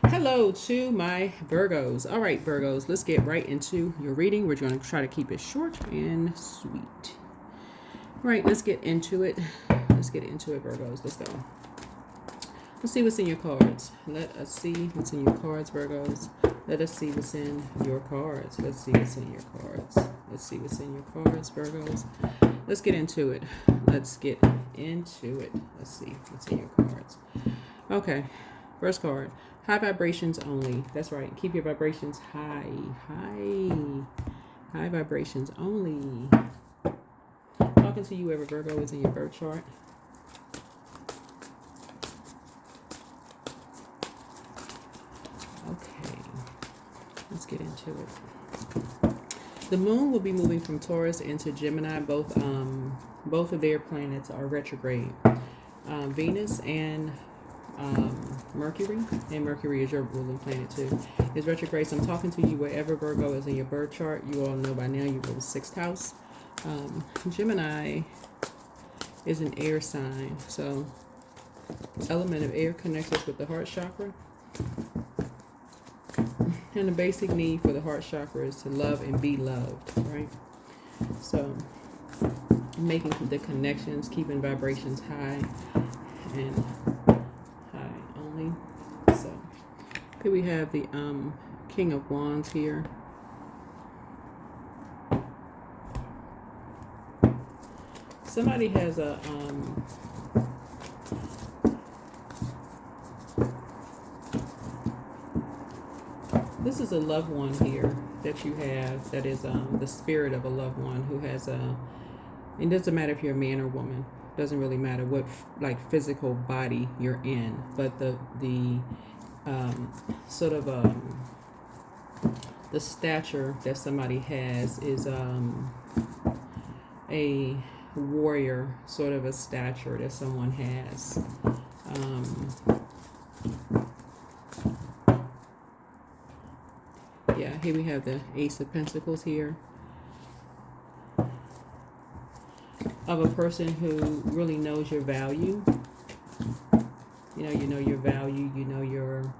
Hello to my Virgos. All right, Virgos, let's get right into your reading. We're going to try to keep it short and sweet. Right, let's get into it. Let's get into it, Virgos. Let's go. Let's see what's in your cards. Let us see what's in your cards, Virgos. Let us see what's in your cards. Let's see what's in your cards. Let's see what's in your cards, Virgos. Let's get into it. Let's get into it. Let's see what's in your cards. Okay, first card. High vibrations only. That's right. Keep your vibrations high. High vibrations only. Talking to you, whoever Virgo is in your birth chart. Okay, let's get into it. The moon will be moving from Taurus into Gemini. Both of their planets are retrograde. Venus and Mercury, and Mercury is your ruling planet too, is retrograde. So I'm talking to you wherever Virgo is in your birth chart. You all know by now you rule the 6th house. Gemini is an air sign, so element of air connects us with the heart chakra. And the basic need for the heart chakra is to love and be loved, right? So making the connections, keeping vibrations high and high only. So here we have the King of Wands here. Somebody has a this is a loved one here that you have that is the spirit of a loved one who has a, it doesn't matter if you're a man or woman, doesn't really matter what like physical body you're in, but the sort of the stature that somebody has is a warrior sort of a stature that someone has. Yeah, here we have the Ace of Pentacles here. Of a person who really knows your value. You know your value, you know your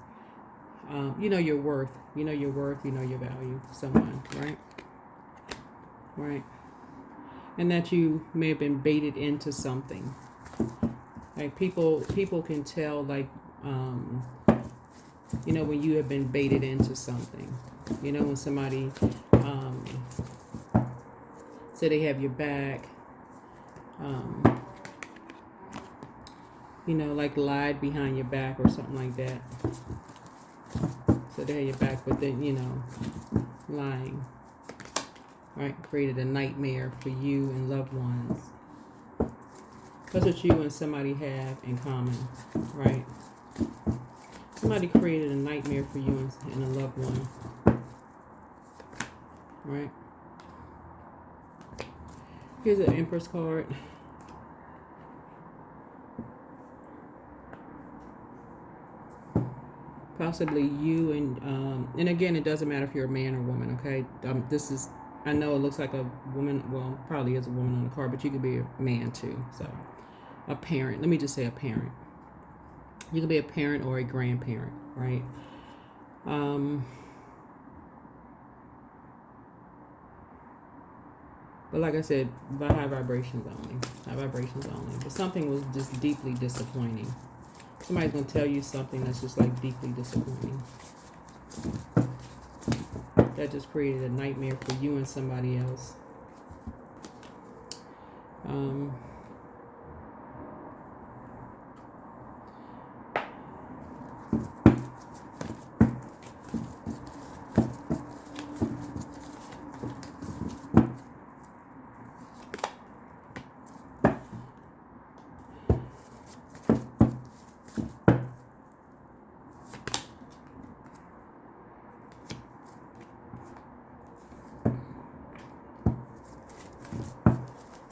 worth. You know your worth, you know your value. Someone, right? Right. And that you may have been baited into something. Like people can tell, like, when you have been baited into something. When somebody say they have your back, like lied behind your back or something like that. So they have your back, but then, lying. Right, created a nightmare for you and loved ones. That's what you and somebody have in common, right? Somebody created a nightmare for you and a loved one, right? Here's an Empress card. Possibly you and again, it doesn't matter if you're a man or woman, okay? This is, I know it looks like a woman, well, probably is a woman on the card, but you could be a man too. So, a parent. Let me just say a parent. You could be a parent or a grandparent, right? But like I said, by high vibrations only. High vibrations only. But something was just deeply disappointing. Somebody's going to tell you something that's just like deeply disappointing. That just created a nightmare for you and somebody else.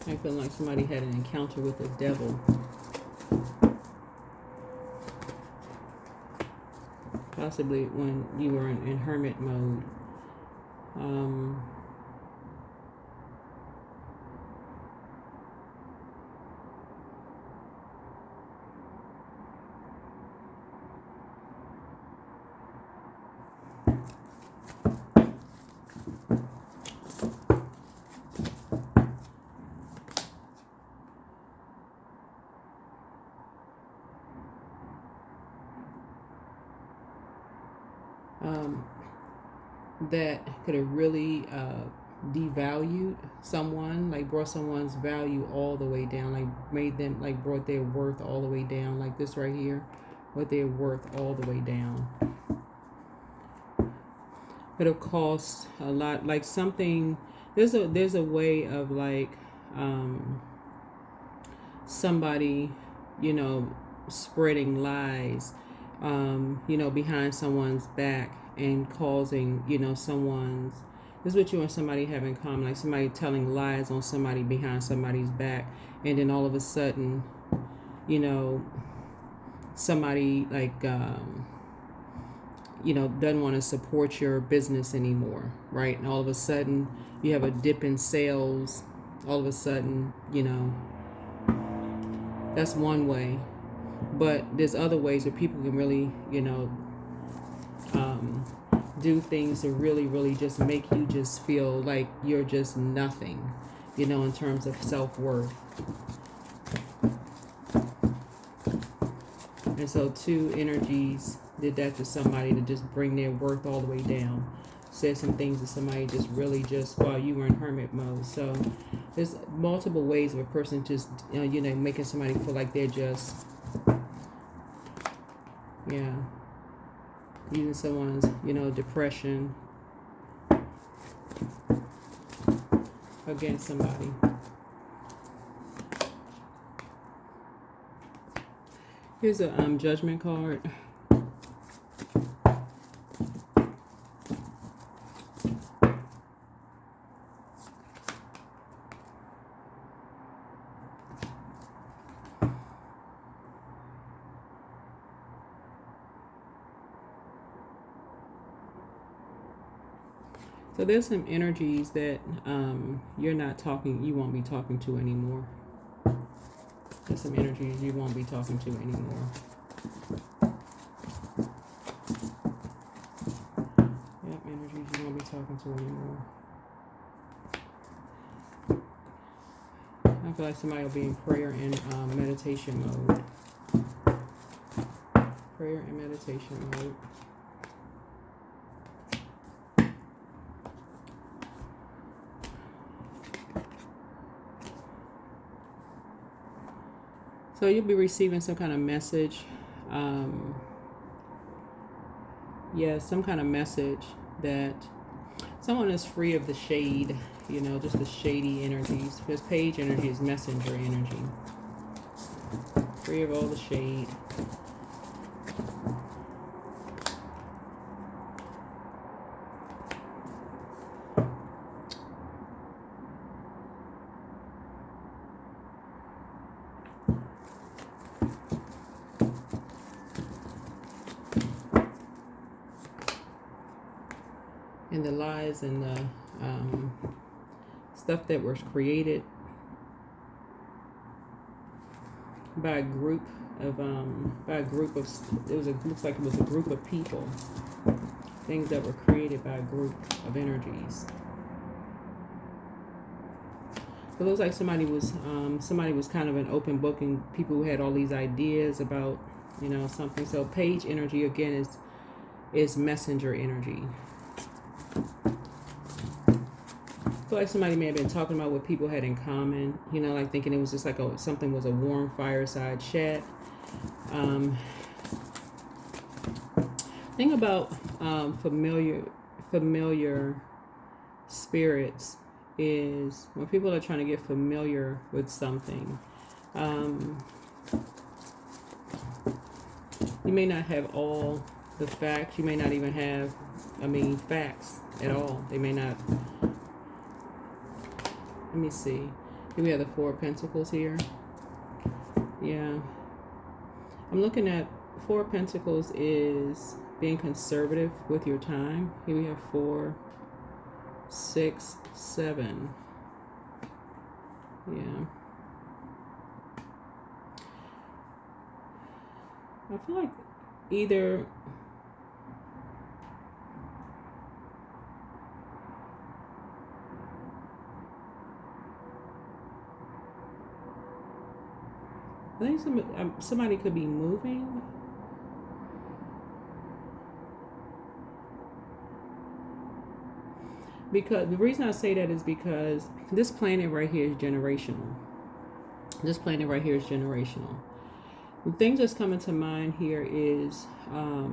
I feel like somebody had an encounter with the devil. Possibly when you were in hermit mode. um, that could have really devalued someone, like brought someone's value all the way down, like made them, like brought their worth all the way down, like this right here, what their worth all the way down. It'll cost a lot, like something, there's a way of like somebody, spreading lies, behind someone's back and causing, someone's, this is what you and somebody have in common, like somebody telling lies on somebody behind somebody's back, and then all of a sudden, somebody like, doesn't want to support your business anymore, right? And all of a sudden, you have a dip in sales. All of a sudden, that's one way. But there's other ways where people can really, do things to really, really just make you just feel like you're just nothing, in terms of self-worth. And so two energies did that to somebody to just bring their worth all the way down. Said some things to somebody just really just while you were in hermit mode. So there's multiple ways of a person just, making somebody feel like they're just, using someone's, depression against somebody. Here's a judgment card. So there's some energies that you won't be talking to anymore. There's some energies you won't be talking to anymore. Yep, energies you won't be talking to anymore. I feel like somebody will be in prayer and meditation mode. Prayer and meditation mode. So you'll be receiving some kind of message. Some kind of message that someone is free of the shade, just the shady energies. Because page energy is messenger energy. Free of all the shade. And the lies and the stuff that was created by a group of looks like it was a group of people. Things that were created by a group of energies. It looks like somebody was kind of an open book, and people who had all these ideas about something. So page energy again is messenger energy. I feel like somebody may have been talking about what people had in common, like thinking it was just like something was a warm fireside chat. Thing about familiar spirits is when people are trying to get familiar with something, you may not have all the facts. You may not even have, facts at all. They may not. Let me see. Here we have the Four of Pentacles here. Yeah. I'm looking at Four of Pentacles is being conservative with your time. Here we have 4, 6, 7. Yeah. I feel like either I think somebody could be moving. Because the reason I say that is because this planet right here is generational. This planet right here is generational. The thing that's coming to mind here is I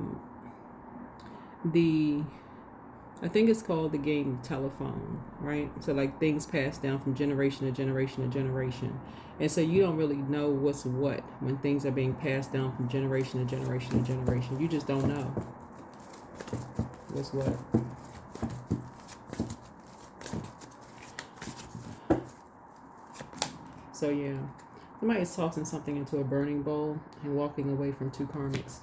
think it's called the game telephone, right? So like things pass down from generation to generation to generation. And so you don't really know what's what when things are being passed down from generation to generation to generation. You just don't know what's what. So yeah, somebody is tossing something into a burning bowl and walking away from two karmics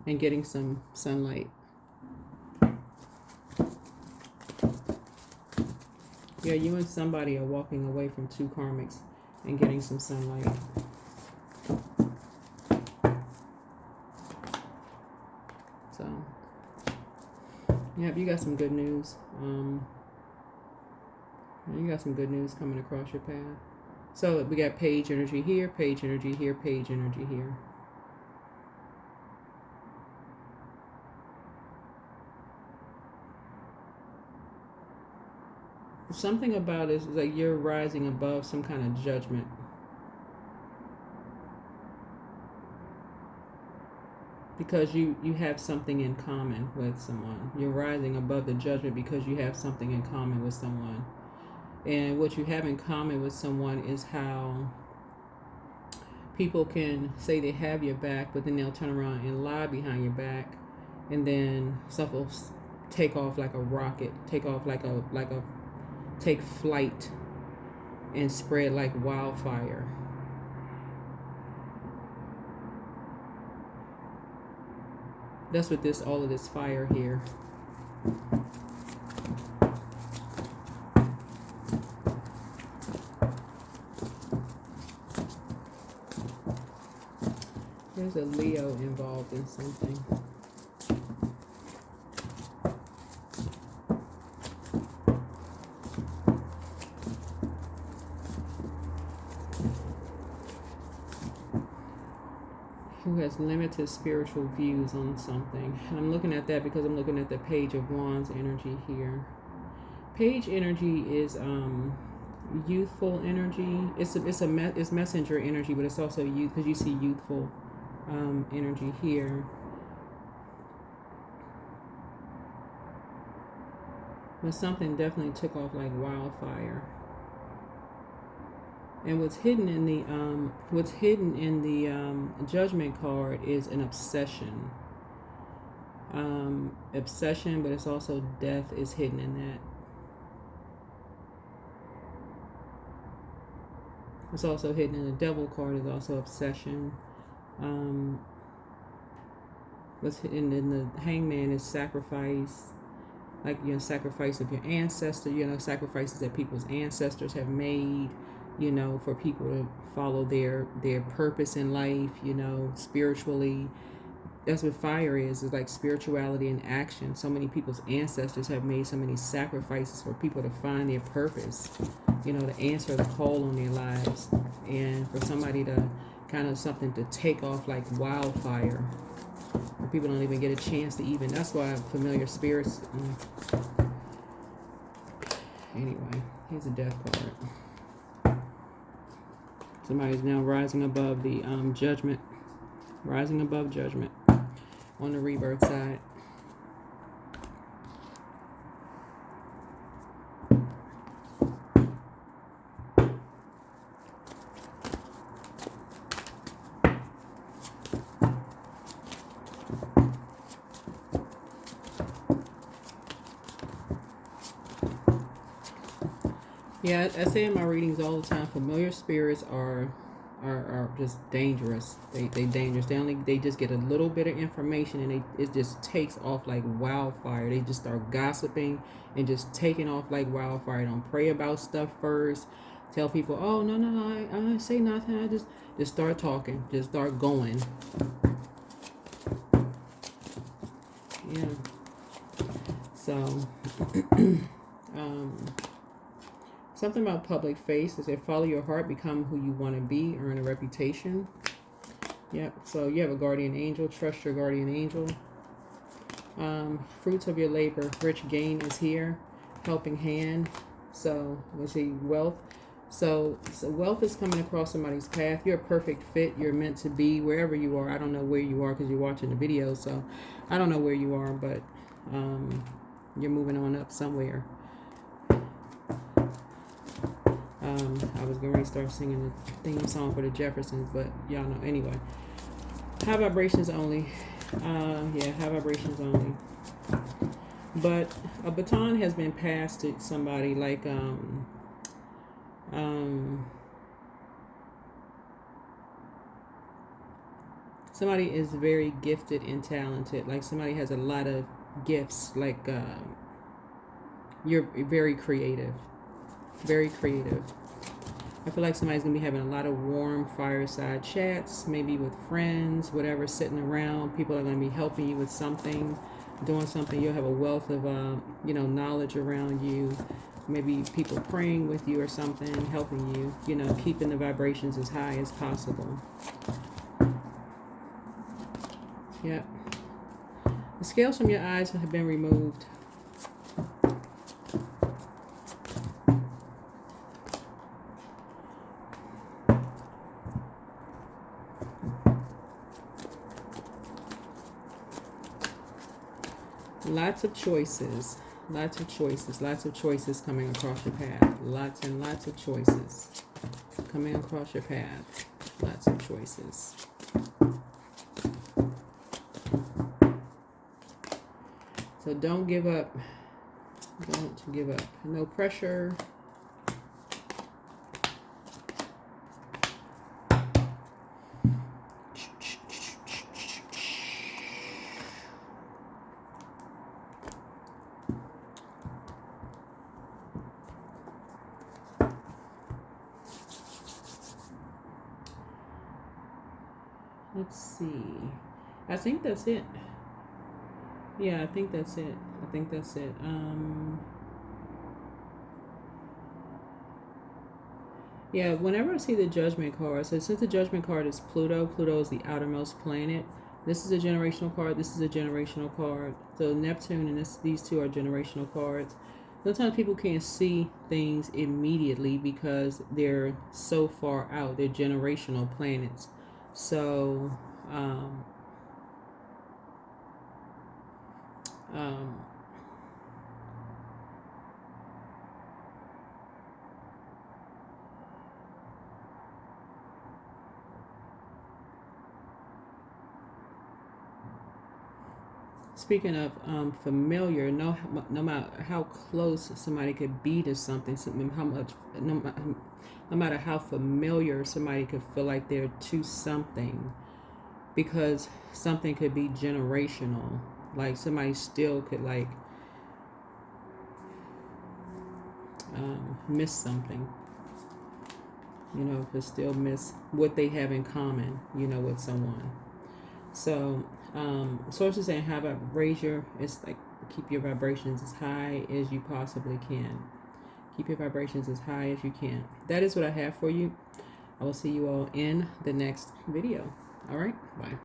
and getting some sunlight. Yeah, you and somebody are walking away from two karmics and getting some sunlight. So, yeah, you got some good news. You got some good news coming across your path. So we got page energy here, page energy here, page energy here. Something about it is like you're rising above some kind of judgment. Because you have something in common with someone. You're rising above the judgment because you have something in common with someone. And what you have in common with someone is how people can say they have your back, but then they'll turn around and lie behind your back, and then stuff will take off like a rocket, take flight and spread like wildfire. That's what all of this fire here. There's a Leo involved in something. Who has limited spiritual views on something. And I'm looking at that because I'm looking at the Page of Wands energy here. Page energy is youthful energy. It's messenger energy, but it's also youth because you see youthful energy here. But something definitely took off like wildfire. And what's hidden in the Judgment card is an obsession. Obsession, but it's also death is hidden in that. It's also hidden in the Devil card is also obsession. What's hidden in the Hangman is sacrifice. Like, sacrifice of your ancestor, sacrifices that people's ancestors have made, for people to follow their purpose in life, spiritually. That's what fire is like spirituality in action. So many people's ancestors have made so many sacrifices for people to find their purpose, to answer the call on their lives. And for somebody to kind of something to take off like wildfire. Where people don't even get a chance to even. That's why familiar spirits. Anyway, here's a death card. Somebody's now rising above the judgment. Rising above judgment on the rebirth side. Yeah, I say in my readings all the time, familiar spirits are just dangerous. They dangerous. They just get a little bit of information and it just takes off like wildfire. They just start gossiping and just taking off like wildfire. Don't pray about stuff first. Tell people, oh no, I say nothing. I just start talking. Just start going. Yeah. So something about public face is that follow your heart, become who you want to be, earn a reputation. Yep. So you have a guardian angel. Trust your guardian angel. Fruits of your labor, rich gain is here. Helping hand. So let's see, wealth. So wealth is coming across somebody's path. You're a perfect fit. You're meant to be wherever you are. I don't know where you are because you're watching the video, so I don't know where you are, but you're moving on up somewhere. I was going to start singing the theme song for the Jeffersons, but y'all know. Anyway, high vibrations only. Yeah, high vibrations only. But a baton has been passed to somebody, like somebody is very gifted and talented. Like somebody has a lot of gifts. Like you're very creative. Very creative. I feel like somebody's going to be having a lot of warm fireside chats, maybe with friends, whatever, sitting around. People are going to be helping you with something, doing something. You'll have a wealth of, knowledge around you. Maybe people praying with you or something, helping you, keeping the vibrations as high as possible. Yep. The scales from your eyes have been removed. Lots of choices. Lots of choices. Lots of choices coming across your path. Lots and lots of choices coming across your path. Lots of choices. So don't give up. Don't give up. No pressure. Let's see. I think that's it. Yeah, I think that's it. Yeah, whenever I see the Judgment card, so since the Judgment card is Pluto, Pluto is the outermost planet. This is a generational card. This is a generational card. So Neptune and these two are generational cards. Sometimes people can't see things immediately because they're so far out. They're generational planets. So, speaking of familiar, no matter how close somebody could be to something, no matter how familiar somebody could feel like they're to something, because something could be generational. Like somebody still could miss something. Could still miss what they have in common, with someone. So, sources saying it's like keep your vibrations as high as you possibly can. Keep your vibrations as high as you can. That is what I have for you. I will see you all in the next video. All right, bye.